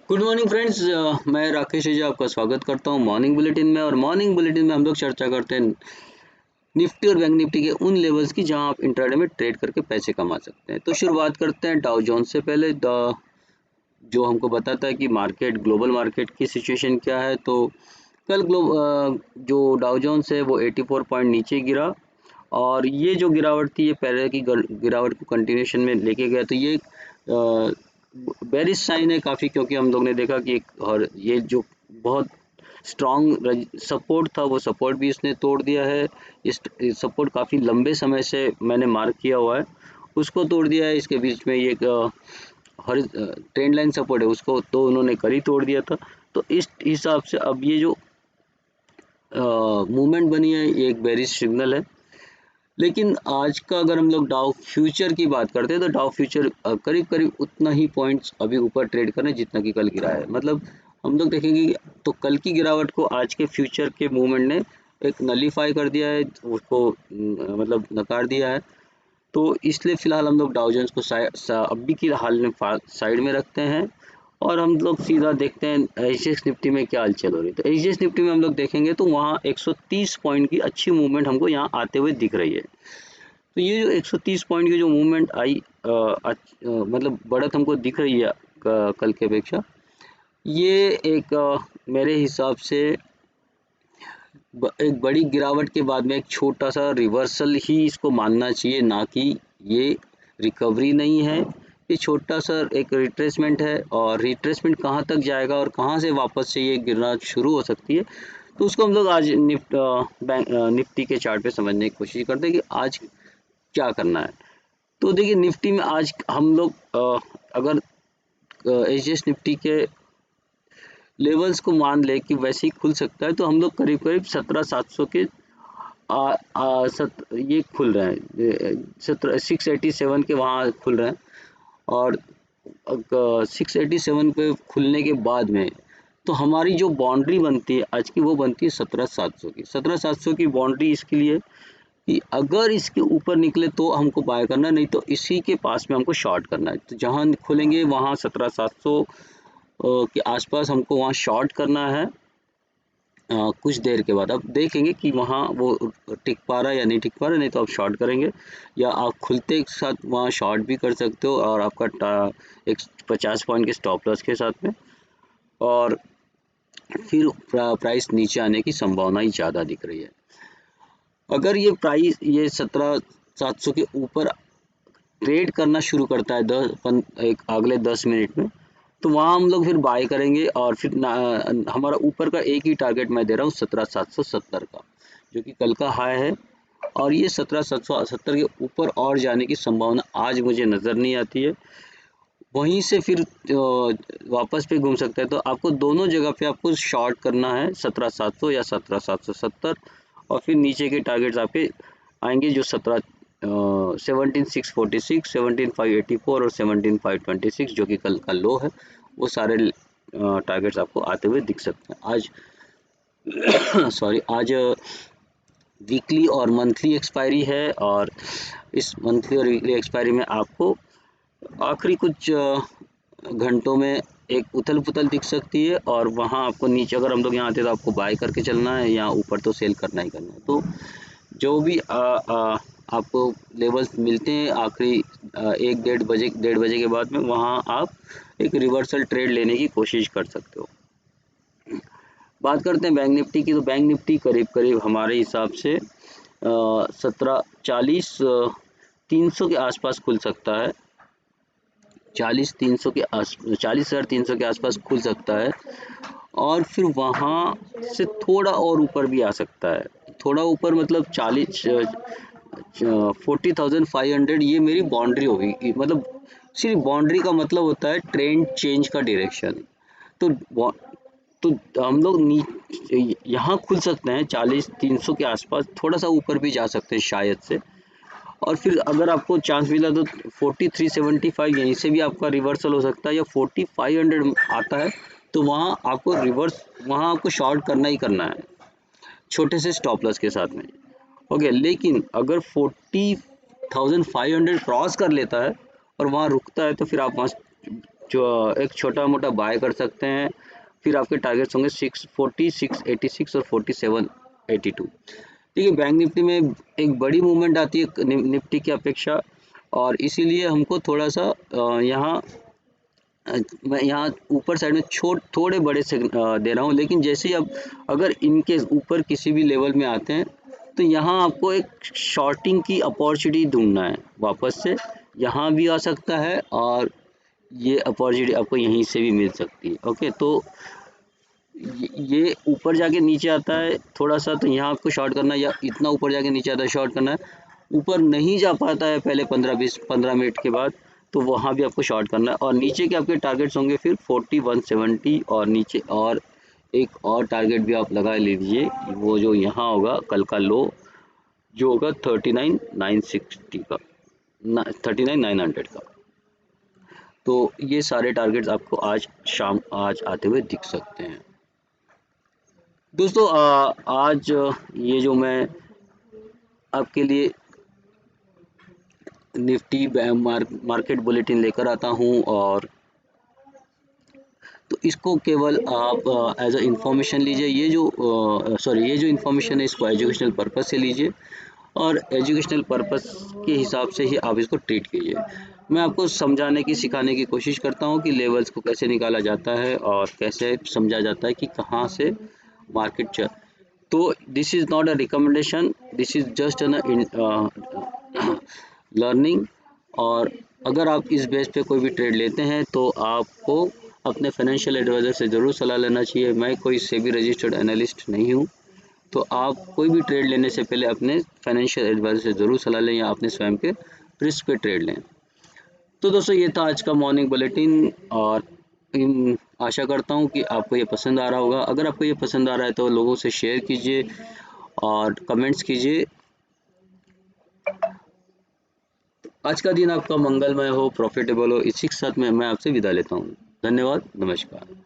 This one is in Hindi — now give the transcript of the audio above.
Good morning friends. मैं राकेश जी आपका स्वागत करता हूं मॉर्निंग बुलेटिन में। और मॉर्निंग बुलेटिन में हम लोग चर्चा करते हैं निफ्टी और बैंक निफ्टी के उन लेवल्स की जहां आप इंट्राडे में ट्रेड करके पैसे कमा सकते हैं। तो शुरुआत करते हैं डाउ जोन्स से। पहले जो हमको बताता है कि मार्केट, ग्लोबल मार्केट की सिचुएशन क्या है। तो कल जो डाउ जोन्स है वो 84 पॉइंट नीचे गिरा, और ये जो गिरावट थी ये पहले की गिरावट को कंटिन्यूशन में लेके गया। तो ये बेरिश साइन है काफ़ी, क्योंकि हम लोग ने देखा कि और ये जो बहुत स्ट्रॉन्ग सपोर्ट था वो सपोर्ट भी इसने तोड़ दिया है। इस सपोर्ट काफ़ी लंबे समय से मैंने मार्क किया हुआ है, उसको तोड़ दिया है। इसके बीच में ये हर ट्रेंड लाइन सपोर्ट है, उसको तो उन्होंने कल ही तोड़ दिया था। तो इस हिसाब से अब ये जो मूवमेंट बनी है ये एक बेरिश सिग्नल है। लेकिन आज का अगर हम लोग डाउ फ्यूचर की बात करते हैं तो डाउ फ्यूचर करीब करीब उतना ही पॉइंट्स अभी ऊपर ट्रेड कर रहे हैं जितना कि कल गिरा है। मतलब हम लोग देखेंगे तो कल की गिरावट को आज के फ्यूचर के मूवमेंट ने एक नलीफाई कर दिया है, उसको मतलब नकार दिया है। तो इसलिए फ़िलहाल हम लोग डाउ जोन्स को अभी की हाल में साइड में रखते हैं, और हम लोग सीधा देखते हैं एचएस निफ्टी में क्या हलचल हो रही है। तो एचएस निफ्टी में हम लोग देखेंगे तो वहाँ 130 पॉइंट की अच्छी मूवमेंट हमको यहाँ आते हुए दिख रही है। तो ये जो 130 पॉइंट की जो मूवमेंट आई, मतलब बढ़त हमको दिख रही है कल के अपेक्षा, ये एक मेरे हिसाब से एक बड़ी गिरावट के बाद में एक छोटा सा रिवर्सल ही इसको मानना चाहिए, ना कि ये रिकवरी नहीं है। ये छोटा सा एक रिट्रेसमेंट है, और रिट्रेसमेंट कहाँ तक जाएगा और कहाँ से वापस से ये गिरना शुरू हो सकती है, तो उसको हम लोग आज निफ्टी के चार्ट पे समझने की कोशिश करते हैं कि आज क्या करना है। तो देखिए निफ्टी में आज हम लोग अगर एच निफ्टी के लेवल्स को मान ले कि वैसे ही खुल सकता है, तो हम लोग करीब करीब 17,700 के ये खुल रहे हैं, 687 के वहाँ खुल रहे हैं। और 687 पे खुलने के बाद में तो हमारी जो बाउंड्री बनती है आज की, वो बनती है 17,700 की। 17,700 की बाउंड्री इसके लिए कि अगर इसके ऊपर निकले तो हमको बाय करना, नहीं तो इसी के पास में हमको शॉर्ट करना है। तो जहाँ खुलेंगे वहाँ 17,700 के आसपास हमको वहाँ शॉर्ट करना है। कुछ देर के बाद आप देखेंगे कि वहाँ वो टिक पा रहा है या नहीं टिक पा रहा है, नहीं तो आप शॉर्ट करेंगे, या आप खुलते के साथ वहाँ शॉर्ट भी कर सकते हो, और आपका एक 50 पॉइंट के स्टॉप लॉस के साथ में। और फिर प्राइस नीचे आने की संभावना ही ज़्यादा दिख रही है। अगर ये प्राइस ये 17,700 के ऊपर ट्रेड करना शुरू करता है एक अगले 10 मिनट में, तो वहाँ हम लोग फिर बाय करेंगे। और फिर हमारा ऊपर का एक ही टारगेट मैं दे रहा हूँ 17,770 का, जो कि कल का हाई है। और ये 17,770 के ऊपर और जाने की संभावना आज मुझे नज़र नहीं आती है। वहीं से फिर वापस पे घूम सकता है। तो आपको दोनों जगह पे आपको शॉर्ट करना है, 17,700 या 17,770। और फिर नीचे के टारगेट्स आपके आएंगे जो 17,646, 17,584 और 17,526, जो कि कल का लो है। वो सारे टारगेट्स आपको आते हुए दिख सकते हैं आज। सॉरी, आज वीकली और मंथली एक्सपायरी है, और इस मंथली और वीकली एक्सपायरी में आपको आखिरी कुछ घंटों में एक उथल पुथल दिख सकती है। और वहाँ आपको नीचे अगर हम लोग यहाँ आते तो आपको बाय करके चलना है, या ऊपर तो सेल करना ही करना है। तो जो भी आपको लेवल्स मिलते हैं आखिरी 1-1:30 बजे के बाद में, वहाँ आप एक रिवर्सल ट्रेड लेने की कोशिश कर सकते हो। बात करते हैं बैंक निफ्टी की। तो बैंक निफ्टी करीब करीब हमारे हिसाब से 300 के आसपास खुल सकता है। 40,300 के आसपास खुल सकता है, और फिर वहाँ से थोड़ा और ऊपर भी आ सकता है। थोड़ा ऊपर मतलब 40,500, ये मेरी बाउंड्री होगी। मतलब सिर्फ बाउंड्री का मतलब होता है ट्रेंड चेंज का डायरेक्शन। तो तो हम लोग यहाँ खुल सकते हैं 40,300 के आसपास, थोड़ा सा ऊपर भी जा सकते हैं शायद से। और फिर अगर आपको चांस मिला तो 4375 यहीं से भी आपका रिवर्सल हो सकता है, या 4500 आता है तो वहाँ आपको शॉर्ट करना ही करना है, छोटे से स्टॉप लॉस के साथ में। ओके, लेकिन अगर 40,500 क्रॉस कर लेता है और वहाँ रुकता है, तो फिर आप वहाँ जो एक छोटा मोटा बाय कर सकते हैं। फिर आपके टारगेट्स होंगे 640, 686 और 4782। ठीक है, बैंक निफ्टी में एक बड़ी मूवमेंट आती है निफ्टी की अपेक्षा, और इसीलिए हमको थोड़ा सा यहाँ मैं यहाँ ऊपर साइड में थोड़े बड़े से दे रहा हूँ। लेकिन जैसे ही अब अगर इनके ऊपर किसी भी लेवल में आते हैं तो यहाँ आपको एक शॉर्टिंग की अपॉर्चुनिटी ढूंढना है वापस से। यहाँ भी आ सकता है और ये अपॉर्चुनिटी आपको यहीं से भी मिल सकती है। ओके, तो ये ऊपर जाके नीचे आता है थोड़ा सा, तो यहाँ आपको शॉर्ट करना है, या इतना ऊपर जाके नीचे आता है शॉर्ट करना है। ऊपर नहीं जा पाता है पहले 15 मिनट के बाद, तो वहाँ भी आपको शॉर्ट करना है। और नीचे के आपके टारगेट्स होंगे फिर 40, 170, और नीचे और एक और टारगेट भी आप लगा लीजिए, वो जो यहाँ होगा कल का लो, जो होगा 39,960 का, 39,900 का। तो ये सारे टारगेट्स आपको आज आते हुए दिख सकते हैं। दोस्तों आज ये जो मैं आपके लिए निफ्टी मार्केट बुलेटिन लेकर आता हूँ, और तो इसको केवल आप एज अ इंफॉर्मेशन लीजिए। ये जो ये जो इंफॉर्मेशन है इसको एजुकेशनल पर्पस से लीजिए, और एजुकेशनल पर्पस के हिसाब से ही आप इसको ट्रीट कीजिए। मैं आपको समझाने की सिखाने की कोशिश करता हूँ कि लेवल्स को कैसे निकाला जाता है और कैसे समझा जाता है कि कहाँ से मार्केट चल। तो this is not a recommendation, this is just an learning. और अगर आप इस बेस पे कोई भी ट्रेड लेते हैं तो आपको अपने फाइनेंशियल एडवाइज़र से ज़रूर सलाह लेना चाहिए। मैं कोई सेबी रजिस्टर्ड एनालिस्ट नहीं हूँ, तो आप कोई भी ट्रेड लेने से पहले अपने फाइनेंशियल एडवाइज़र से ज़रूर सलाह लें, या अपने स्वयं के रिस्क पे ट्रेड लें। तो दोस्तों ये था आज का मॉर्निंग बुलेटिन, और आशा करता हूँ कि आपको ये पसंद आ रहा होगा। अगर आपको ये पसंद आ रहा है तो लोगों से शेयर कीजिए और कमेंट्स कीजिए। आज का दिन आपका मंगलमय हो, प्रॉफिटेबल हो। इसी के साथ मैं आपसे विदा लेता हूँ। धन्यवाद, नमस्कार।